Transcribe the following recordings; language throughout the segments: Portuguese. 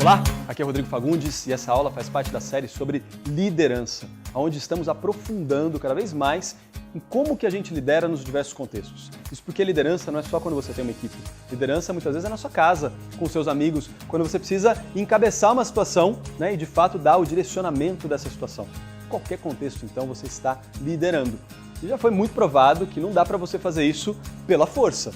Olá, aqui é Rodrigo Fagundes e essa aula faz parte da série sobre liderança, onde estamos aprofundando cada vez mais em como que a gente lidera nos diversos contextos. Isso porque liderança não é só quando você tem uma equipe. Liderança muitas vezes é na sua casa, com seus amigos, quando você precisa encabeçar uma situação, e de fato dar o direcionamento dessa situação. Em qualquer contexto, então, você está liderando. E já foi muito provado que não dá para você fazer isso pela força,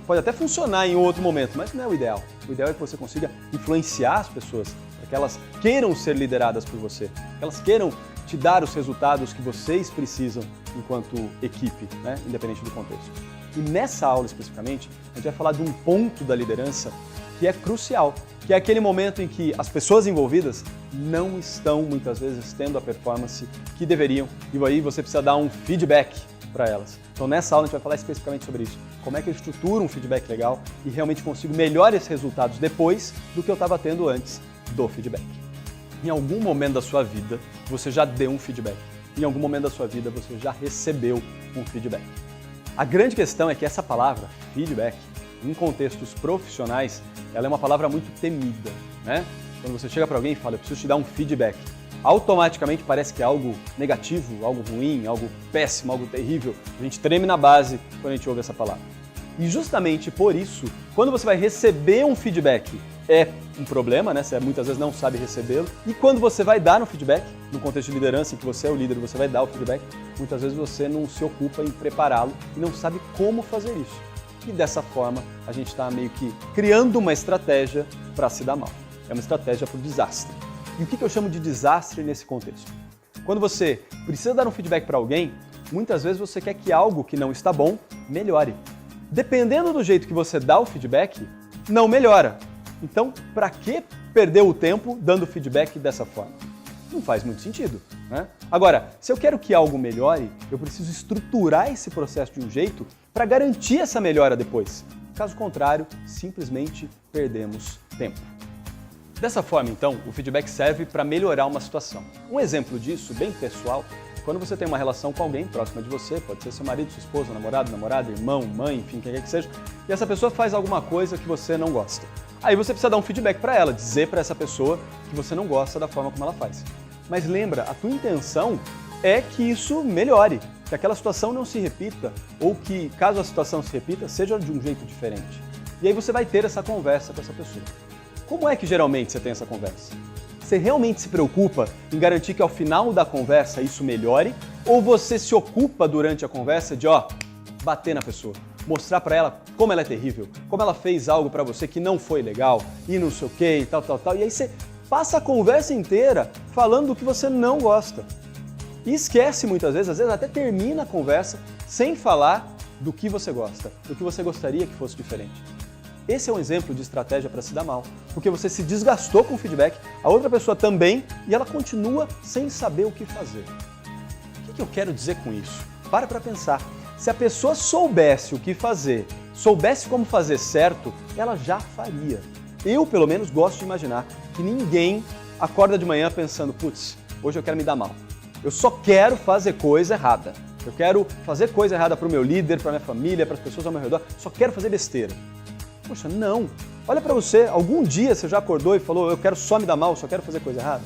Pode até funcionar em outro momento, mas não é o ideal. O ideal é que você consiga influenciar as pessoas, para que elas queiram ser lideradas por você, que elas queiram te dar os resultados que vocês precisam enquanto equipe, independente do contexto. E nessa aula especificamente, a gente vai falar de um ponto da liderança que é crucial, que é aquele momento em que as pessoas envolvidas não estão, muitas vezes, tendo a performance que deveriam, e aí você precisa dar um feedback para elas. Então nessa aula a gente vai falar especificamente sobre isso, como é que eu estruturo um feedback legal e realmente consigo melhores resultados depois do que eu estava tendo antes do feedback. Em algum momento da sua vida, você já deu um feedback. Em algum momento da sua vida, você já recebeu um feedback. A grande questão é que essa palavra, feedback, em contextos profissionais, ela é uma palavra muito temida, Quando você chega para alguém e fala, eu preciso te dar um feedback, automaticamente parece que é algo negativo, algo ruim, algo péssimo, algo terrível. A gente treme na base quando a gente ouve essa palavra. E justamente por isso, quando você vai receber um feedback, é um problema, Você muitas vezes não sabe recebê-lo. E quando você vai dar um feedback, no contexto de liderança, em que você é o líder, você vai dar o feedback, muitas vezes você não se ocupa em prepará-lo e não sabe como fazer isso. E dessa forma, a gente está meio que criando uma estratégia para se dar mal. É uma estratégia para o desastre. E o que eu chamo de desastre nesse contexto? Quando você precisa dar um feedback para alguém, muitas vezes você quer que algo que não está bom melhore. Dependendo do jeito que você dá o feedback, não melhora. Então, para que perder o tempo dando feedback dessa forma? Não faz muito sentido, Agora, se eu quero que algo melhore, eu preciso estruturar esse processo de um jeito para garantir essa melhora depois. Caso contrário, simplesmente perdemos tempo. Dessa forma, então, o feedback serve para melhorar uma situação. Um exemplo disso, bem pessoal, quando você tem uma relação com alguém próxima de você, pode ser seu marido, sua esposa, namorado, namorada, irmão, mãe, enfim, quem quer que seja, e essa pessoa faz alguma coisa que você não gosta. Aí você precisa dar um feedback para ela, dizer para essa pessoa que você não gosta da forma como ela faz. Mas lembra, a tua intenção é que isso melhore, que aquela situação não se repita, ou que, caso a situação se repita, seja de um jeito diferente. E aí você vai ter essa conversa com essa pessoa. Como é que geralmente você tem essa conversa? Você realmente se preocupa em garantir que ao final da conversa isso melhore, ou você se ocupa durante a conversa de, bater na pessoa, mostrar para ela como ela é terrível, como ela fez algo para você que não foi legal, e não sei o que, e tal, e aí você passa a conversa inteira falando do que você não gosta. E esquece muitas vezes, às vezes até termina a conversa sem falar do que você gosta, do que você gostaria que fosse diferente. Esse é um exemplo de estratégia para se dar mal, porque você se desgastou com o feedback, a outra pessoa também, e ela continua sem saber o que fazer. O que eu quero dizer com isso? Para pensar. Se a pessoa soubesse o que fazer, soubesse como fazer certo, ela já faria. Eu, pelo menos, gosto de imaginar que ninguém acorda de manhã pensando, putz, hoje eu quero me dar mal. Eu só quero fazer coisa errada. Eu quero fazer coisa errada para o meu líder, para a minha família, para as pessoas ao meu redor. Só quero fazer besteira. Poxa, não. Olha para você, algum dia você já acordou e falou, eu quero só me dar mal, só quero fazer coisa errada?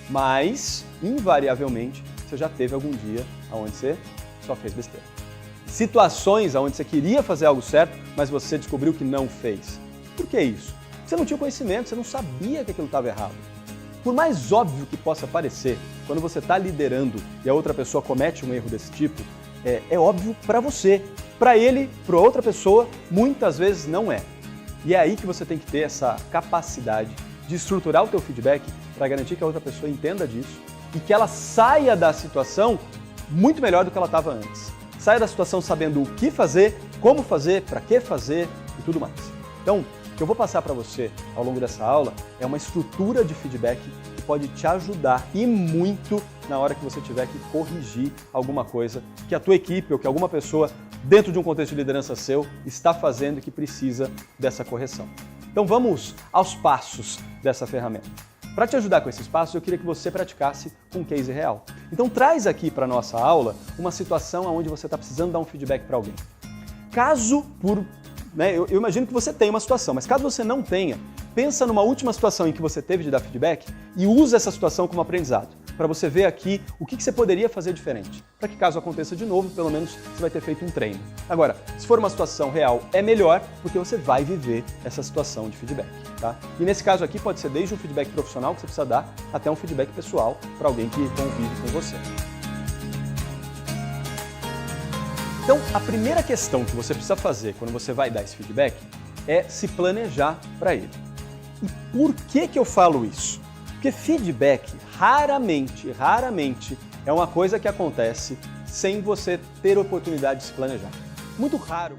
Mas, invariavelmente, você já teve algum dia onde você só fez besteira. Situações onde você queria fazer algo certo, mas você descobriu que não fez. Por que isso? Você não tinha conhecimento, você não sabia que aquilo estava errado. Por mais óbvio que possa parecer, quando você está liderando e a outra pessoa comete um erro desse tipo, é óbvio para você. Para ele, para outra pessoa, muitas vezes não é. E é aí que você tem que ter essa capacidade de estruturar o teu feedback para garantir que a outra pessoa entenda disso e que ela saia da situação muito melhor do que ela estava antes. Saia da situação sabendo o que fazer, como fazer, para que fazer e tudo mais. Então, o que eu vou passar para você ao longo dessa aula é uma estrutura de feedback que pode te ajudar e muito na hora que você tiver que corrigir alguma coisa que a tua equipe ou que alguma pessoa dentro de um contexto de liderança seu está fazendo e que precisa dessa correção. Então vamos aos passos dessa ferramenta. Para te ajudar com esses passos, eu queria que você praticasse com um case real. Então traz aqui para a nossa aula uma situação onde você está precisando dar um feedback para alguém. Caso, por né, eu imagino que você tem uma situação, mas caso você não tenha, pensa numa última situação em que você teve de dar feedback e usa essa situação como aprendizado, para você ver aqui o que você poderia fazer diferente, para que caso aconteça de novo, pelo menos você vai ter feito um treino. Agora, se for uma situação real, é melhor, porque você vai viver essa situação de feedback, tá? E nesse caso aqui pode ser desde um feedback profissional que você precisa dar, até um feedback pessoal para alguém que convive com você. Então, a primeira questão que você precisa fazer quando você vai dar esse feedback é se planejar para ele. E por que eu falo isso? Porque feedback raramente é uma coisa que acontece sem você ter oportunidade de se planejar. Muito raro.